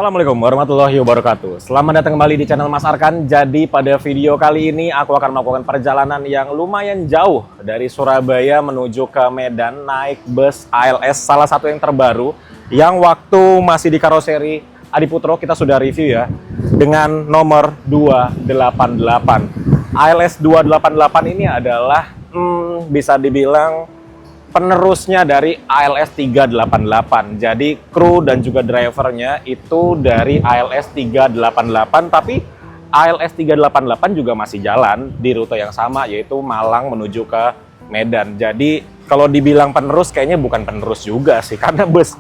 Assalamualaikum warahmatullahi wabarakatuh. Selamat datang kembali di channel Mas Arkan. Jadi pada video kali ini aku akan melakukan perjalanan yang lumayan jauh dari Surabaya menuju ke Medan naik bus ALS salah satu yang terbaru yang waktu masih di karoseri Adiputro kita sudah review ya dengan nomor 288. ALS 288 ini adalah bisa dibilang penerusnya dari ALS 388. Jadi kru dan juga drivernya itu dari ALS 388, tapi ALS 388 juga masih jalan di rute yang sama, yaitu Malang menuju ke Medan. Jadi kalau dibilang penerus kayaknya bukan penerus juga sih, karena bus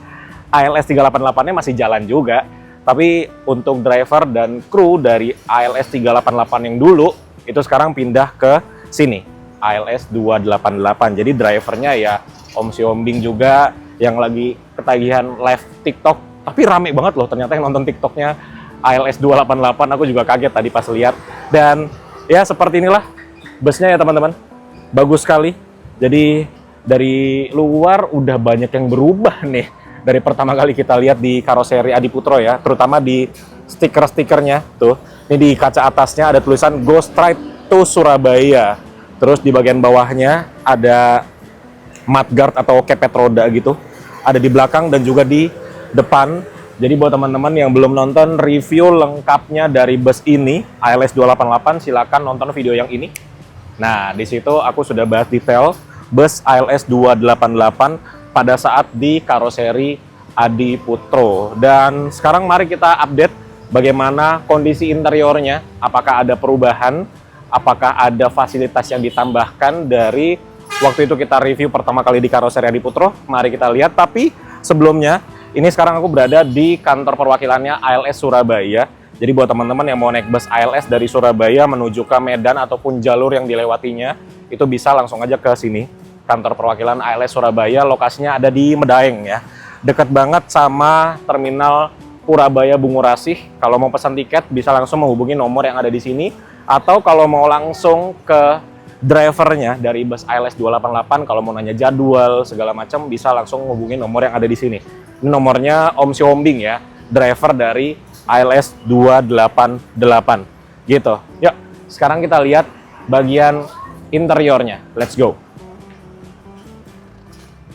ALS 388-nya masih jalan juga. Tapi untuk driver dan kru dari ALS 388 yang dulu itu sekarang pindah ke sini, ALS 288. Jadi drivernya ya Om Siombing juga yang lagi ketagihan live TikTok. Tapi rame banget loh ternyata yang nonton TikToknya ALS 288. Aku juga kaget tadi pas lihat. Dan ya seperti inilah busnya ya teman-teman. Bagus sekali. Jadi dari luar udah banyak yang berubah nih. Dari pertama kali kita lihat di karoseri Adiputro ya. Terutama di stiker-stikernya tuh. Ini di kaca atasnya ada tulisan Go Straight to Surabaya. Terus di bagian bawahnya ada mudguard atau kepet roda gitu. Ada di belakang dan juga di depan. Jadi buat teman-teman yang belum nonton review lengkapnya dari bus ini, ALS 288, silakan nonton video yang ini. Nah, di situ aku sudah bahas detail bus ALS 288 pada saat di karoseri Adiputro. Dan sekarang mari kita update bagaimana kondisi interiornya, apakah ada perubahan, apakah ada fasilitas yang ditambahkan dari waktu itu kita review pertama kali di karoseri Adiputro. Mari kita lihat. Tapi sebelumnya, ini sekarang aku berada di kantor perwakilannya ALS Surabaya. Jadi buat teman-teman yang mau naik bus ALS dari Surabaya menuju ke Medan ataupun jalur yang dilewatinya, itu bisa langsung aja ke sini. Kantor perwakilan ALS Surabaya, lokasinya ada di Medaeng ya. Dekat banget sama terminal Purabaya Bungurasih. Kalau mau pesan tiket bisa langsung menghubungi nomor yang ada di sini. Atau kalau mau langsung ke drivernya dari bus ALS 288, kalau mau nanya jadwal segala macam bisa langsung hubungi nomor yang ada di sini. Ini nomornya Om Siombing ya, driver dari ALS 288 gitu. Yuk, sekarang kita lihat bagian interiornya. Let's go.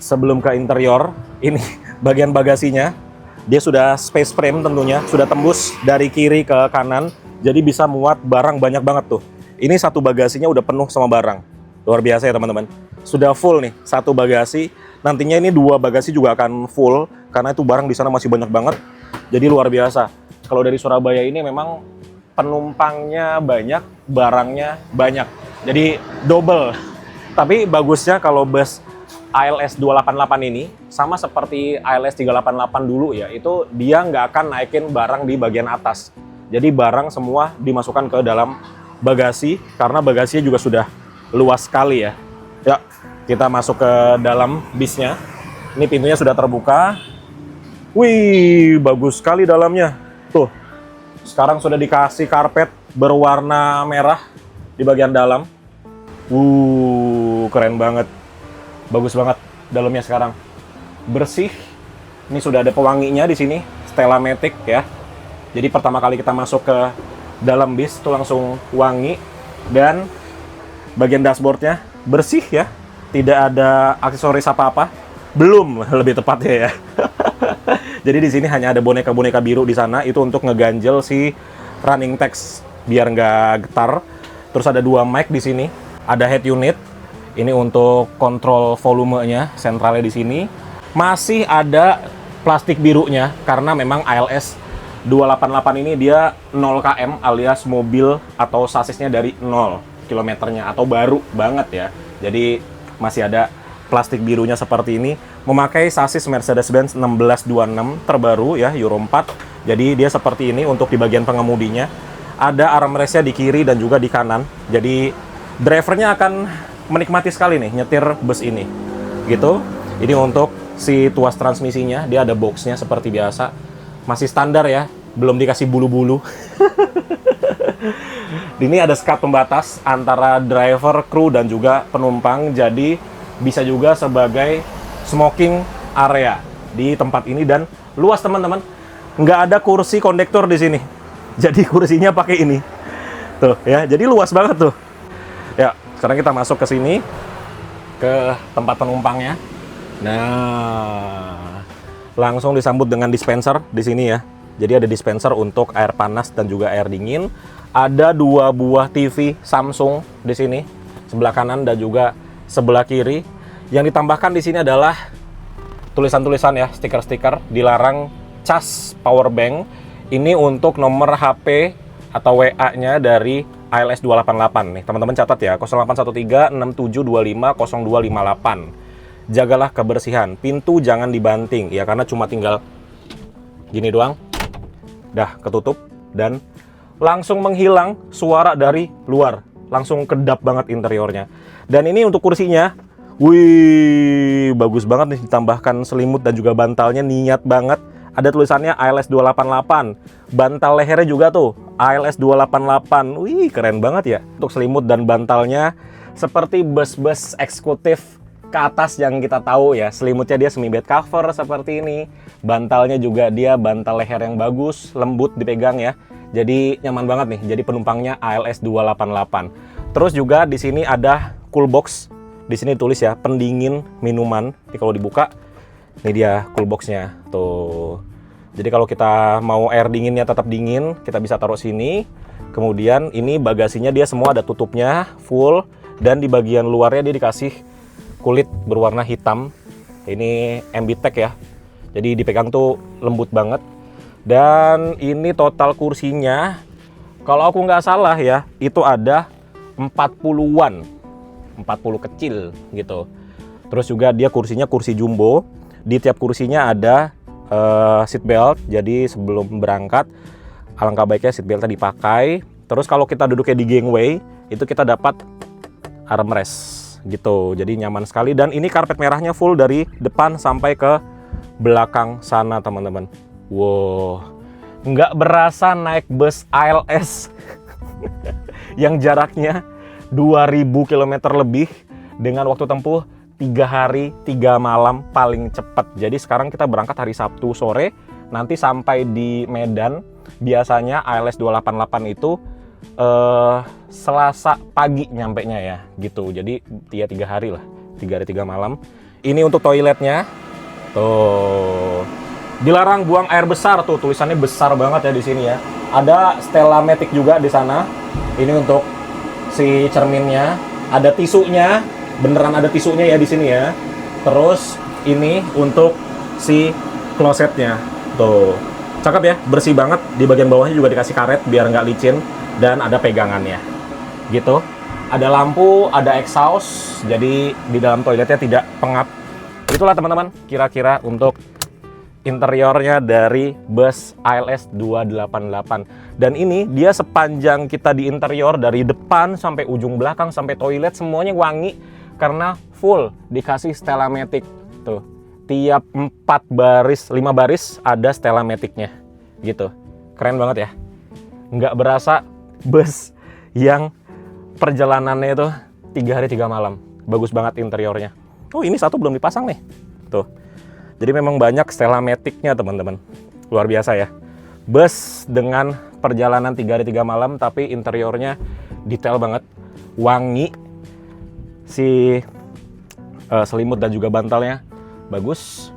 Sebelum ke interior, ini bagian bagasinya. Dia sudah space frame tentunya, sudah tembus dari kiri ke kanan. Jadi bisa muat barang banyak banget tuh. Ini satu bagasinya udah penuh sama barang. Luar biasa ya teman-teman. Sudah full nih, satu bagasi. Nantinya ini dua bagasi juga akan full, karena itu barang di sana masih banyak banget. Jadi luar biasa. Kalau dari Surabaya ini memang penumpangnya banyak, barangnya banyak. Jadi double. Tapi bagusnya kalau bus ALS 288 ini, sama seperti ALS 388 dulu ya, itu dia nggak akan naikin barang di bagian atas. Jadi barang semua dimasukkan ke dalam bagasi, karena bagasinya juga sudah luas sekali ya. Ya, kita masuk ke dalam bisnya. Ini pintunya sudah terbuka. Wih, bagus sekali dalamnya. Tuh, sekarang sudah dikasih karpet berwarna merah di bagian dalam. Keren banget. Bagus banget dalamnya sekarang. Bersih. Ini sudah ada pewanginya di sini, Stella Matic ya. Jadi pertama kali kita masuk ke dalam bis itu langsung wangi, dan bagian dashboardnya bersih ya, tidak ada aksesoris apa-apa, belum lebih tepatnya ya. Jadi di sini hanya ada boneka-boneka biru di sana, itu untuk ngeganjel si running text biar nggak getar. Terus ada dua mic di sini, ada head unit, ini untuk kontrol volumenya, sentralnya di sini. Masih ada plastik birunya karena memang ALS 288 ini dia 0 km alias mobil atau sasisnya dari 0 kilometernya atau baru banget ya. Jadi masih ada plastik birunya seperti ini. Memakai sasis Mercedes-Benz 1626 terbaru ya, Euro 4. Jadi dia seperti ini untuk di bagian pengemudinya. Ada armrestnya di kiri dan juga di kanan. Jadi drivernya akan menikmati sekali nih nyetir bus ini. Gitu. Ini untuk si tuas transmisinya, dia ada boxnya seperti biasa. Masih standar ya, belum dikasih bulu-bulu. Ini ada skat pembatas antara driver, kru, dan juga penumpang. Jadi bisa juga sebagai smoking area di tempat ini. Dan luas teman-teman. nggak ada kursi kondektor di sini. Jadi kursinya pakai ini. Tuh ya, jadi luas banget tuh. Ya, sekarang kita masuk ke sini, ke tempat penumpangnya. Nah, langsung disambut dengan dispenser di sini ya. Jadi ada dispenser untuk air panas dan juga air dingin. Ada 2 buah TV Samsung di sini, sebelah kanan dan juga sebelah kiri. Yang ditambahkan di sini adalah tulisan-tulisan ya, stiker-stiker, dilarang cas power bank. Ini untuk nomor HP atau WA-nya dari ALS 288 nih. Teman-teman catat ya, 081367250258. Jagalah kebersihan, pintu jangan dibanting ya, karena cuma tinggal gini doang. Dah ketutup dan langsung menghilang suara dari luar. Langsung kedap banget interiornya. Dan ini untuk kursinya, wih, bagus banget nih, ditambahkan selimut dan juga bantalnya niat banget. Ada tulisannya ALS 288. Bantal lehernya juga tuh ALS 288. Wih, keren banget ya. Untuk selimut dan bantalnya seperti bus-bus eksekutif ke atas yang kita tahu ya. Selimutnya dia semi bed cover seperti ini. Bantalnya juga dia bantal leher yang bagus, lembut dipegang ya. Jadi nyaman banget nih. Jadi penumpangnya ALS 288. Terus juga di sini ada cool box. Di sini tulis ya, pendingin minuman. Ini kalau dibuka, ini dia cool boxnya tuh. Jadi kalau kita mau air dinginnya tetap dingin, kita bisa taruh sini. Kemudian ini bagasinya dia semua ada tutupnya full, dan di bagian luarnya dia dikasih kulit berwarna hitam. Ini MBTEC ya. Jadi dipegang tuh lembut banget. Dan ini total kursinya, kalau aku nggak salah ya, itu ada 40-an. 40 kecil gitu. Terus juga dia kursinya kursi jumbo. Di tiap kursinya ada seat belt. Jadi sebelum berangkat, alangkah baiknya seat beltnya dipakai. Terus kalau kita duduknya di gangway, itu kita dapat armrest gitu. Jadi nyaman sekali. Dan ini karpet merahnya full dari depan sampai ke belakang sana, teman-teman. Wow, nggak berasa naik bus ALS yang jaraknya 2000 km lebih dengan waktu tempuh 3 hari 3 malam paling cepat. Jadi sekarang kita berangkat hari Sabtu sore, nanti sampai di Medan. Biasanya ALS 288 itu Selasa pagi nyampenya ya gitu. Jadi 3 hari lah, 3 hari 3 malam. Ini untuk toiletnya tuh, dilarang buang air besar tuh, tulisannya besar banget ya di sini ya. Ada Stella Matic juga di sana. Ini untuk si cerminnya, ada tisunya, beneran ada tisunya ya di sini ya. Terus ini untuk si klosetnya tuh, cakep ya, bersih banget. Di bagian bawahnya juga dikasih karet biar nggak licin, dan ada pegangannya gitu. Ada lampu, ada exhaust, jadi di dalam toiletnya tidak pengap. Itulah teman-teman kira-kira untuk interiornya dari bus ALS 288. Dan ini dia sepanjang kita di interior, dari depan sampai ujung belakang sampai toilet, semuanya wangi karena full dikasih Stella Matic tuh. Tiap 4 baris, 5 baris ada Stella Matic-nya gitu. Keren banget ya. Nggak berasa bus yang perjalanannya itu 3 hari 3 malam. Bagus banget interiornya. Oh, ini satu belum dipasang nih tuh. Jadi memang banyak Stella Matic-nya teman-teman. Luar biasa ya. Bus dengan perjalanan 3 hari 3 malam, tapi interiornya detail banget. Wangi. Si selimut dan juga bantalnya bagus.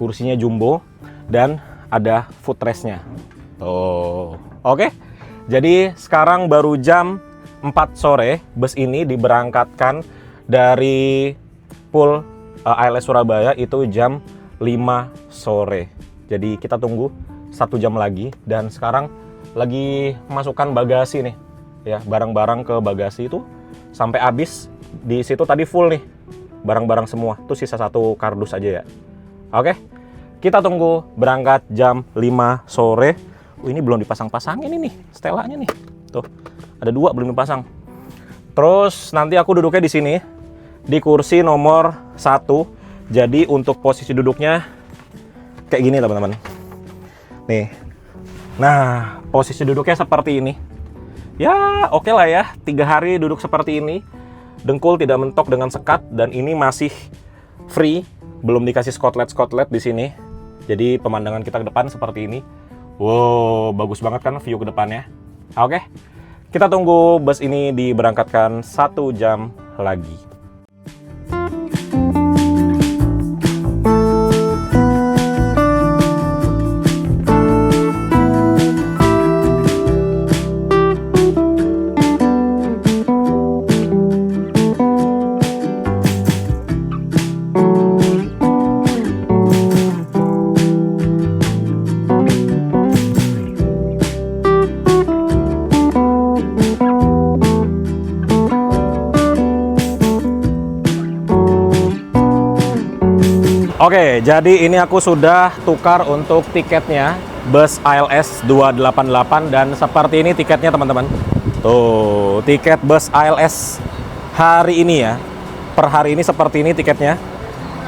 Kursinya jumbo. Dan ada footrest-nya. Tuh. Oke. Jadi sekarang baru jam 4 sore. Bus ini diberangkatkan dari Pool ALS Surabaya itu jam 5 sore. Jadi kita tunggu 1 jam lagi. Dan sekarang lagi masukkan bagasi nih ya, barang-barang ke bagasi itu sampai habis. Di situ tadi full nih barang-barang semua, tuh sisa 1 kardus aja ya. Oke, kita tunggu berangkat jam 5 sore. Ini belum dipasang-pasangin ini nih Stellanya nih, tuh ada 2 belum dipasang. Terus nanti aku duduknya di sini di kursi nomor 1. Jadi untuk posisi duduknya kayak gini teman-teman. Nih. Nah, posisi duduknya seperti ini. Ya, oke lah ya. 3 hari duduk seperti ini. Dengkul tidak mentok dengan sekat, dan ini masih free, belum dikasih skotlet di sini. Jadi pemandangan kita ke depan seperti ini. Wow, bagus banget kan view ke depannya. Oke, kita tunggu bus ini diberangkatkan 1 jam lagi. Oke, jadi ini aku sudah tukar untuk tiketnya bus ALS 288 dan seperti ini tiketnya teman-teman. Tuh, tiket bus ALS hari ini ya. Per hari ini seperti ini tiketnya.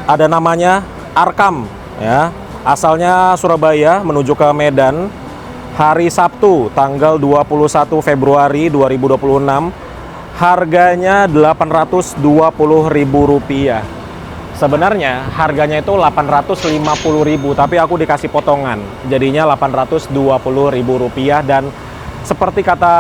Ada namanya Arkam ya. Asalnya Surabaya menuju ke Medan hari Sabtu tanggal 21 Februari 2026. Harganya Rp820.000. Sebenarnya harganya itu Rp850.000, tapi aku dikasih potongan, jadinya Rp820.000. Dan seperti kata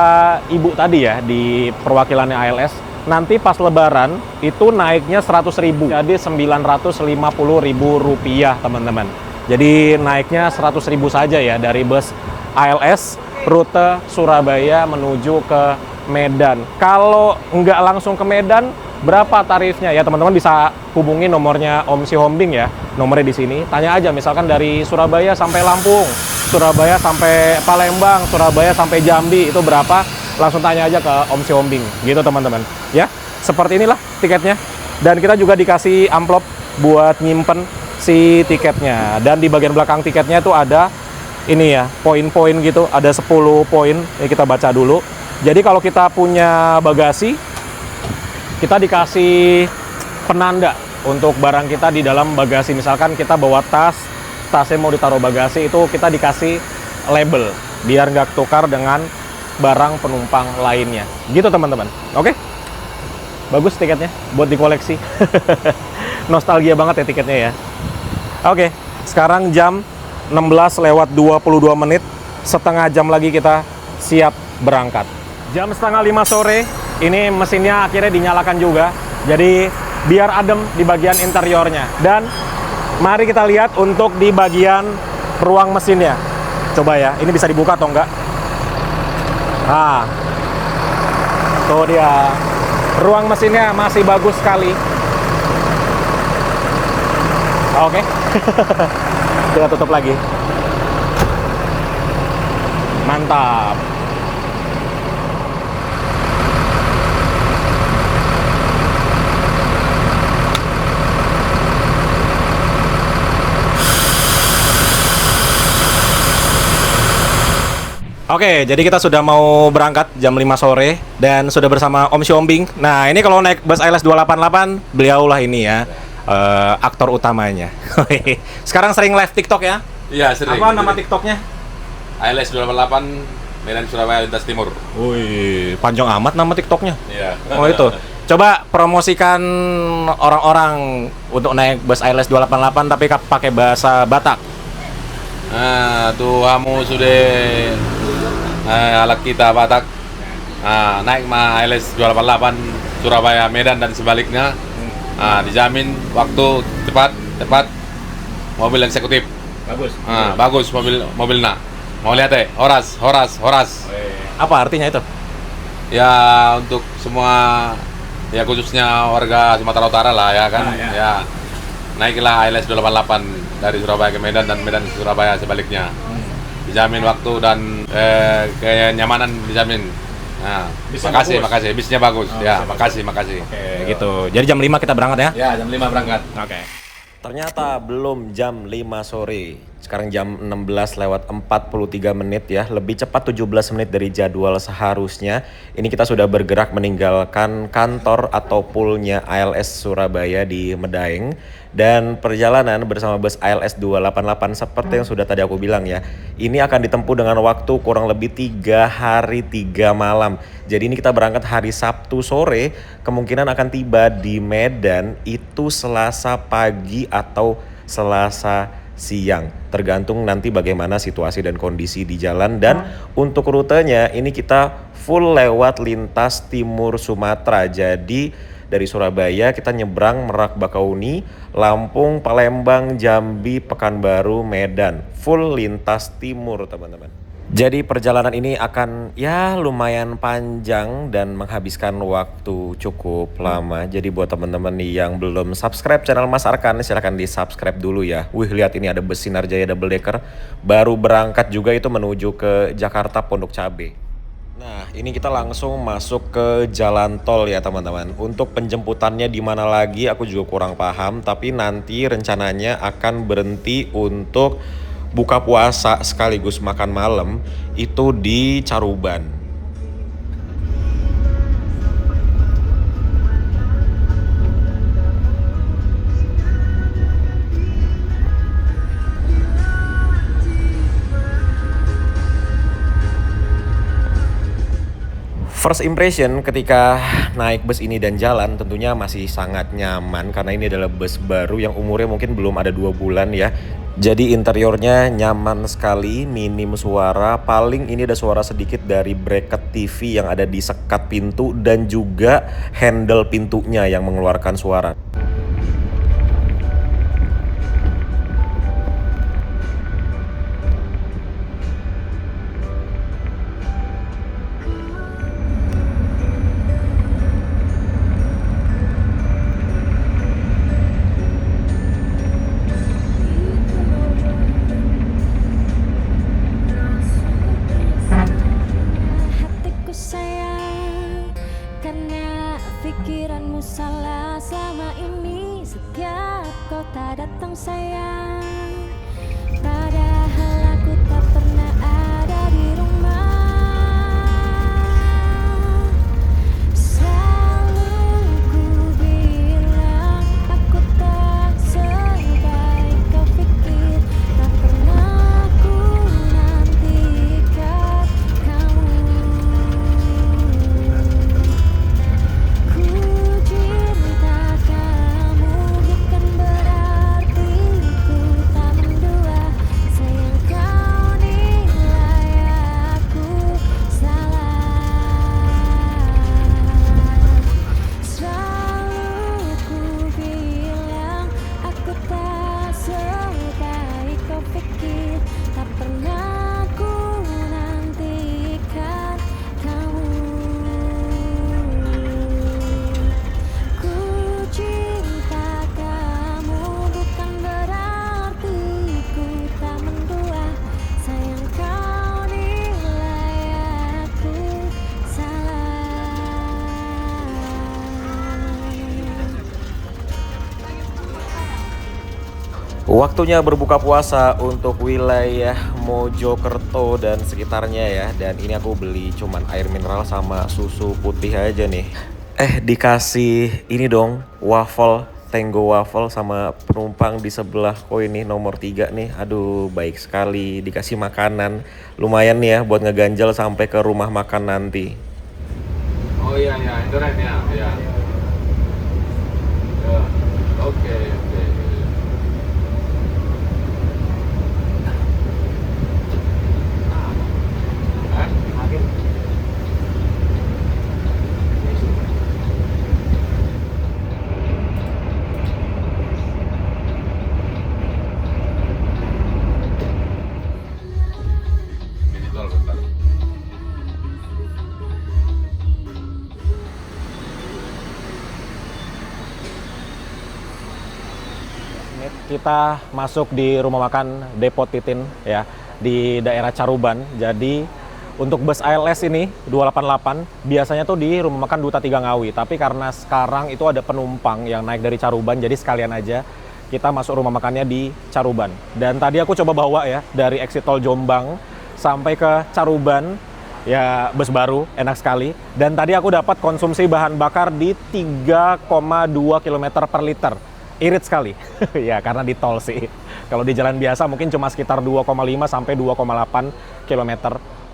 ibu tadi ya di perwakilannya ALS, nanti pas Lebaran itu naiknya Rp100.000, jadi Rp950.000 teman-teman. Jadi naiknya Rp100.000 saja ya dari bus ALS rute Surabaya menuju ke Medan. Kalau nggak langsung ke Medan, berapa tarifnya ya teman-teman? Bisa hubungi nomornya Om Si Hombing ya, nomornya di sini. Tanya aja misalkan dari Surabaya sampai Lampung, Surabaya sampai Palembang, Surabaya sampai Jambi itu berapa, langsung tanya aja ke Om Si Hombing gitu teman-teman ya. Seperti inilah tiketnya, dan kita juga dikasih amplop buat nyimpen si tiketnya. Dan di bagian belakang tiketnya itu ada ini ya, poin-poin gitu, ada 10 poin. Ini kita baca dulu. Jadi kalau kita punya bagasi, kita dikasih penanda untuk barang kita di dalam bagasi. Misalkan kita bawa tasnya mau ditaruh bagasi, itu kita dikasih label biar nggak tukar dengan barang penumpang lainnya. Gitu teman-teman. Oke? Bagus tiketnya buat dikoleksi. Nostalgia banget ya tiketnya ya. Oke, sekarang jam 16:22, setengah jam lagi kita siap berangkat. Jam 4:30 sore, ini mesinnya akhirnya dinyalakan juga, jadi biar adem di bagian interiornya. Dan mari kita lihat untuk di bagian ruang mesinnya. Coba ya, ini bisa dibuka atau enggak? Nah, tuh dia. Ruang mesinnya masih bagus sekali. Oke. Kita tutup lagi. Mantap. Oke, jadi kita sudah mau berangkat jam 5 sore dan sudah bersama Om Si Hombing. Nah, ini kalau naik bus ALS 288, beliaulah ini ya, aktor utamanya. Sekarang sering live TikTok ya? Iya, sering. Apa nama TikToknya? ALS 288 Medan Surabaya Lintas Timur. Wih, panjang amat nama TikToknya. Iya. Oh itu. Coba promosikan orang-orang untuk naik bus ALS 288 tapi pakai bahasa Batak. Nah, tuh kamu sudah alat kita Batak. Nah, naik mah ALS 288 Surabaya Medan dan sebaliknya. Nah, dijamin waktu tepat mobil eksekutif. Bagus. Nah, bagus mobilnya. Mau lihat horas. Apa artinya itu? Ya untuk semua, ya khususnya warga Sumatera Utara lah ya kan. Ya. Naiklah ALS 288 dari Surabaya ke Medan dan Medan ke Surabaya sebaliknya. Dijamin waktu dan kenyamanan dijamin. Nah, makasih. Bisnya bagus. Ya, makasih. Oke, gitu. Jadi jam 5 kita berangkat ya? Ya, jam 5 berangkat. Oke. Ternyata belum jam 5 sore. Sekarang jam 16:43 ya. Lebih cepat 17 menit dari jadwal seharusnya. Ini kita sudah bergerak meninggalkan kantor atau poolnya ALS Surabaya di Medaeng. Dan perjalanan bersama bus ALS 288 seperti yang sudah tadi aku bilang ya, ini akan ditempuh dengan waktu kurang lebih 3 hari 3 malam. Jadi ini kita berangkat hari Sabtu sore, kemungkinan akan tiba di Medan itu Selasa pagi atau Selasa siang. Tergantung nanti bagaimana situasi dan kondisi di jalan. Dan untuk rutenya ini kita full lewat lintas timur Sumatera. Jadi dari Surabaya kita nyebrang Merak Bakauni, Lampung, Palembang, Jambi, Pekanbaru, Medan. Full lintas timur teman-teman. Jadi perjalanan ini akan ya lumayan panjang dan menghabiskan waktu cukup lama. Jadi buat teman-teman nih yang belum subscribe channel Mas Arkan, silahkan di subscribe dulu ya. Wih, lihat ini ada bus Sinar Jaya double decker. Baru berangkat juga itu menuju ke Jakarta Pondok Cabe. Nah, ini kita langsung masuk ke jalan tol ya teman-teman. Untuk penjemputannya di mana lagi aku juga kurang paham, tapi nanti rencananya akan berhenti untuk buka puasa sekaligus makan malam itu di Caruban. First impression ketika naik bus ini dan jalan tentunya masih sangat nyaman karena ini adalah bus baru yang umurnya mungkin belum ada 2 bulan ya. Jadi interiornya nyaman sekali, minim suara, paling ini ada suara sedikit dari bracket TV yang ada di sekat pintu dan juga handle pintunya yang mengeluarkan suara. Pikiranmu salah sama ini, setiap kau tak datang sayang. Padahal aku tak pernah ada di rumah. Selalu ku bilang aku tak sebaik kau pikir. Tak pernah ku nantikan kamu. Waktunya berbuka puasa untuk wilayah Mojokerto dan sekitarnya ya. Dan ini aku beli cuman air mineral sama susu putih aja nih. Dikasih ini dong, waffle, Tango waffle sama penumpang di sebelah ini nomor 3 nih. Aduh, baik sekali dikasih makanan. Lumayan nih ya buat ngeganjal sampai ke rumah makan nanti. Oh iya, internet ya. Ya. Oke. Kita masuk di rumah makan Depot Titin ya di daerah Caruban. Jadi untuk bus ALS ini 288 biasanya tuh di rumah makan Duta 3 Ngawi. Tapi karena sekarang itu ada penumpang yang naik dari Caruban, jadi sekalian aja kita masuk rumah makannya di Caruban. Dan tadi aku coba bawa ya dari exit tol Jombang sampai ke Caruban. Ya bus baru, enak sekali. Dan tadi aku dapat konsumsi bahan bakar di 3,2 km per liter. Irit sekali, ya karena di tol sih. Kalau di jalan biasa mungkin cuma sekitar 2,5 sampai 2,8 km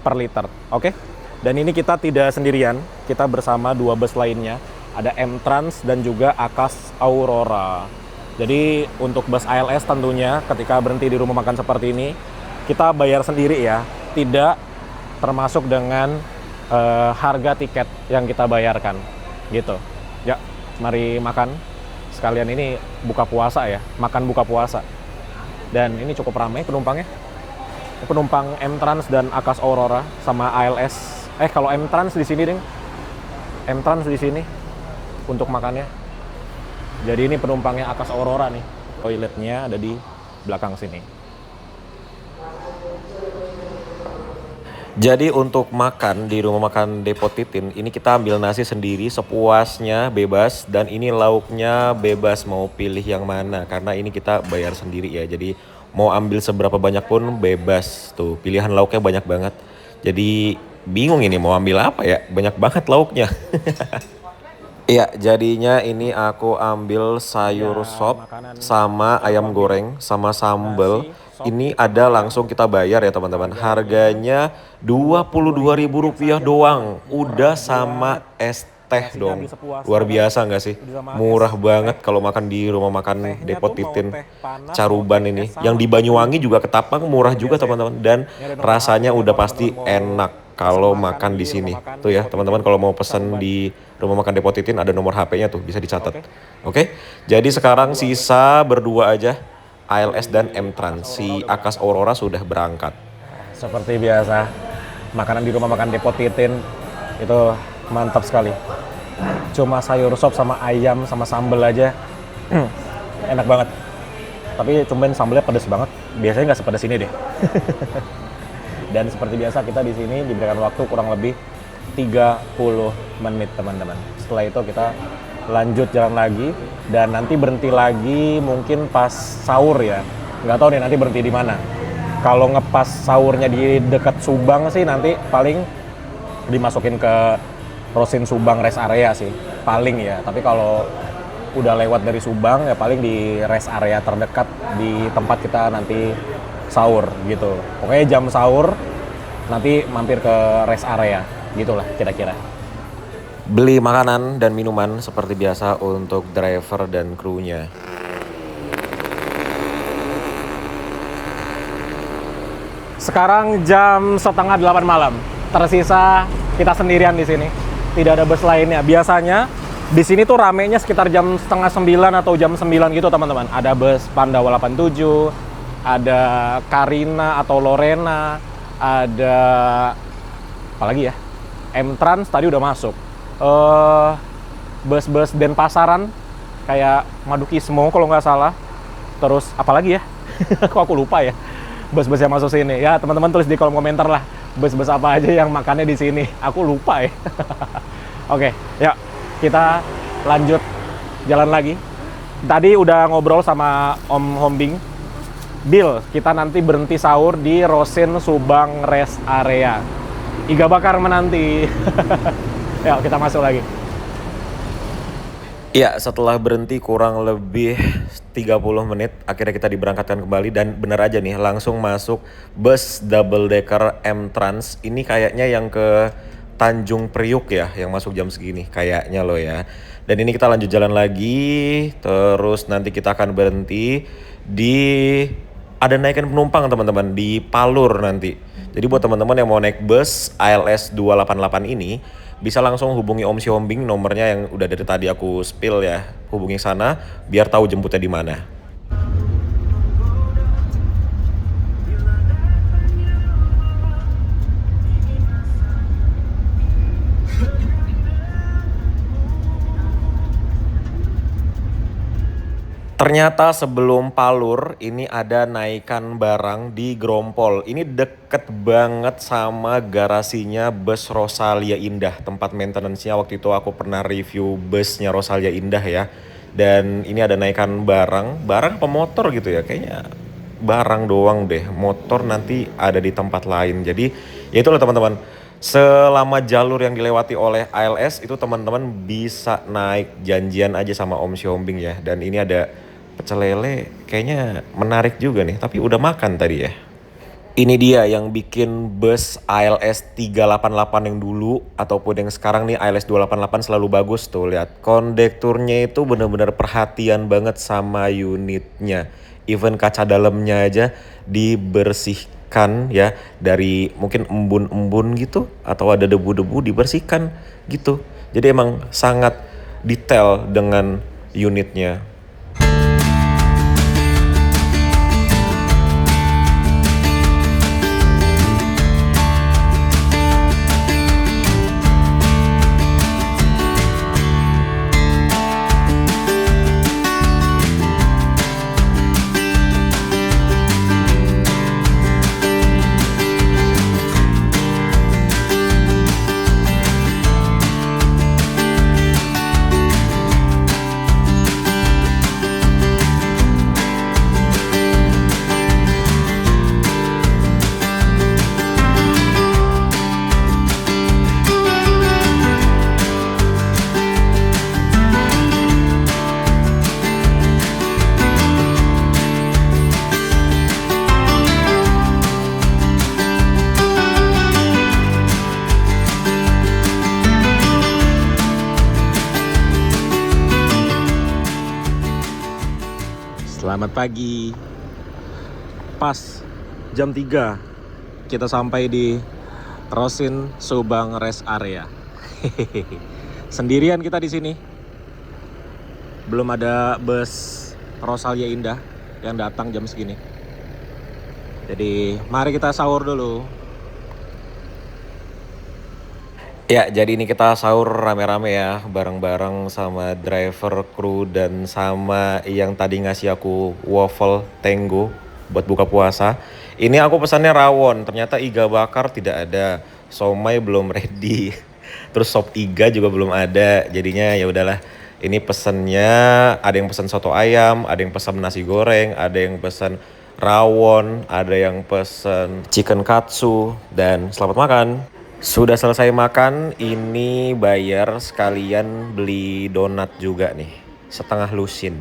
per liter. Oke? Dan ini kita tidak sendirian, kita bersama 2 bus lainnya. Ada M-Trans dan juga Akas Aurora. Jadi untuk bus ALS tentunya ketika berhenti di rumah makan seperti ini, kita bayar sendiri ya, tidak termasuk dengan harga tiket yang kita bayarkan, gitu. Ya, mari makan. Sekalian ini buka puasa ya, makan buka puasa. Dan ini cukup ramai penumpangnya. Penumpang M-Trans dan Akas Aurora sama ALS. Kalau M-Trans di sini, Ding. M-Trans di sini untuk makannya. Jadi ini penumpangnya Akas Aurora nih. Toiletnya ada di belakang sini. Jadi untuk makan di rumah makan Depot Titin, ini kita ambil nasi sendiri sepuasnya, bebas. Dan ini lauknya bebas mau pilih yang mana, karena ini kita bayar sendiri ya. Jadi mau ambil seberapa banyak pun bebas. Tuh pilihan lauknya banyak banget. Jadi bingung ini mau ambil apa ya, banyak banget lauknya. Iya, jadinya ini aku ambil sayur sop sama ayam goreng sama sambal. Ini ada langsung kita bayar ya teman-teman. Harganya Rp22.000 doang. Udah sama es teh dong. Luar biasa nggak sih? Murah banget kalau makan di rumah makan Depot Titin Caruban ini. Yang di Banyuwangi juga ketapang murah juga teman-teman. Dan rasanya udah pasti enak kalau makan di sini. Tuh ya teman-teman, kalau mau pesan di rumah makan Depot Titin ada nomor HP-nya tuh, bisa dicatat. Oke. Jadi sekarang sisa berdua aja, ALS dan M-Trans. Si Akas Aurora sudah berangkat. Seperti biasa, makanan di rumah makan Depot Titin itu mantap sekali. Cuma sayur sop sama ayam sama sambal aja enak banget. Tapi tumben sambalnya pedas banget. Biasanya nggak sepedas ini deh. Dan seperti biasa kita di sini diberikan waktu kurang lebih 30 menit teman-teman. Setelah itu kita lanjut jalan lagi dan nanti berhenti lagi mungkin pas sahur ya. Nggak tahu nih nanti berhenti di mana. Kalau ngepas sahurnya di dekat Subang sih nanti paling dimasukin ke Rosin Subang rest area sih paling ya. Tapi kalau udah lewat dari Subang ya paling di rest area terdekat di tempat kita nanti sahur gitu. Pokoknya jam sahur nanti mampir ke rest area gitulah kira-kira. Beli makanan dan minuman seperti biasa untuk driver dan krunya. Sekarang jam 7:30 malam. Tersisa kita sendirian di sini. Tidak ada bus lainnya. Biasanya di sini tuh ramenya sekitar jam 8:30 atau jam 9 gitu teman-teman. Ada bus Pandawa 87, ada Karina atau Lorena, ada apa lagi ya? M-Trans tadi udah masuk. Bus-bus Denpasaran kayak Madukismo kalau nggak salah. Terus apa lagi ya? Kok aku lupa ya? Bus-bus yang masuk sini. Ya teman-teman tulis di kolom komentar lah. Bus-bus apa aja yang makannya di sini. Aku lupa ya. Oke, yuk kita lanjut jalan lagi. Tadi udah ngobrol sama Om Hombing. Deal, kita nanti berhenti sahur di Rosin Subang Rest Area. Iga bakar menanti. Yuk kita masuk lagi. Ya, setelah berhenti kurang lebih 30 menit, akhirnya kita diberangkatkan kembali dan benar aja nih langsung masuk bus double decker M-Trans. Ini kayaknya yang ke Tanjung Priuk ya, yang masuk jam segini kayaknya loh ya. Dan ini kita lanjut jalan lagi, terus nanti kita akan berhenti di ada naikin penumpang teman-teman di Palur nanti. Jadi buat teman-teman yang mau naik bus ALS 288 ini bisa langsung hubungi Om Siombing, nomornya yang udah dari tadi aku spill ya. Hubungi sana biar tahu jemputnya di mana. Ternyata sebelum Palur ini ada naikan barang di Grompol. Ini deket banget sama garasinya bus Rosalia Indah. Tempat maintenance-nya waktu itu aku pernah review busnya Rosalia Indah ya. Dan ini ada naikan barang pemotor gitu ya. Kayaknya barang doang deh. Motor nanti ada di tempat lain. Jadi ya itulah teman-teman. Selama jalur yang dilewati oleh ALS itu teman-teman bisa naik, janjian aja sama Om Siombing ya. Dan ini ada pecel lele, kayaknya menarik juga nih, tapi udah makan tadi ya. Ini dia yang bikin bus ALS 388 yang dulu ataupun yang sekarang nih ALS 288 selalu bagus tuh. Lihat kondekturnya itu bener-bener perhatian banget sama unitnya. Even kaca dalamnya aja dibersihkan ya, dari mungkin embun-embun gitu atau ada debu-debu dibersihkan gitu. Jadi emang sangat detail dengan unitnya. Selamat pagi. Pas jam 3 kita sampai di Rosin Subang Rest Area. Sendirian kita di sini. Belum ada bus Rosalia Indah yang datang jam segini. Jadi mari kita sahur dulu. Ya, jadi ini kita sahur rame-rame ya, bareng-bareng sama driver, kru, dan sama yang tadi ngasih aku waffle Tango buat buka puasa. Ini aku pesannya rawon, ternyata iga bakar tidak ada, somai belum ready, terus sop iga juga belum ada. Jadinya ya udahlah, ini pesennya ada yang pesan soto ayam, ada yang pesan nasi goreng, ada yang pesan rawon, ada yang pesan chicken katsu, dan selamat makan. Sudah selesai makan, ini bayar sekalian beli donat juga nih, setengah lusin.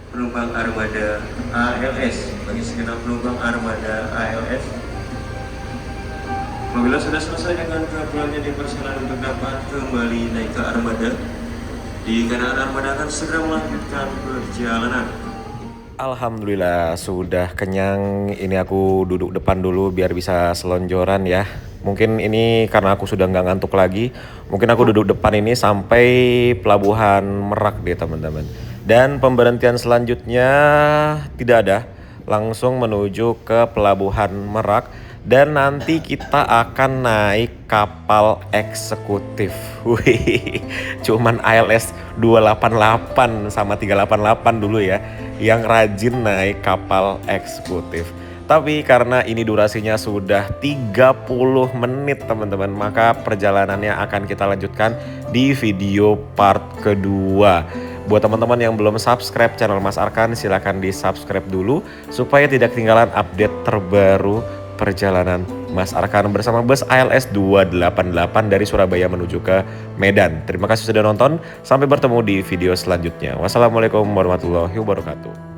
Penumpang armada ALS, bagi segenap penumpang armada ALS, apabila sudah selesai dengan kabelnya dipersilakan untuk dapat kembali naik ke armada. Dikarenakan armada akan segera melanjutkan perjalanan. Alhamdulillah sudah kenyang. Ini aku duduk depan dulu biar bisa selonjoran ya. Mungkin ini karena aku sudah nggak ngantuk lagi. Mungkin aku duduk depan ini sampai pelabuhan Merak deh teman-teman. Dan pemberhentian selanjutnya tidak ada, langsung menuju ke pelabuhan Merak. Dan nanti kita akan naik kapal eksekutif. Wih, cuman ALS 288 sama 388 dulu ya yang rajin naik kapal eksekutif. Tapi karena ini durasinya sudah 30 menit teman-teman, maka perjalanannya akan kita lanjutkan di video part kedua. Buat teman-teman yang belum subscribe channel Mas Arkan, silahkan di subscribe dulu supaya tidak ketinggalan update terbaru perjalanan Mas Arkan bersama bus ALS 288 dari Surabaya menuju ke Medan. Terima kasih sudah nonton, sampai bertemu di video selanjutnya. Wassalamualaikum warahmatullahi wabarakatuh.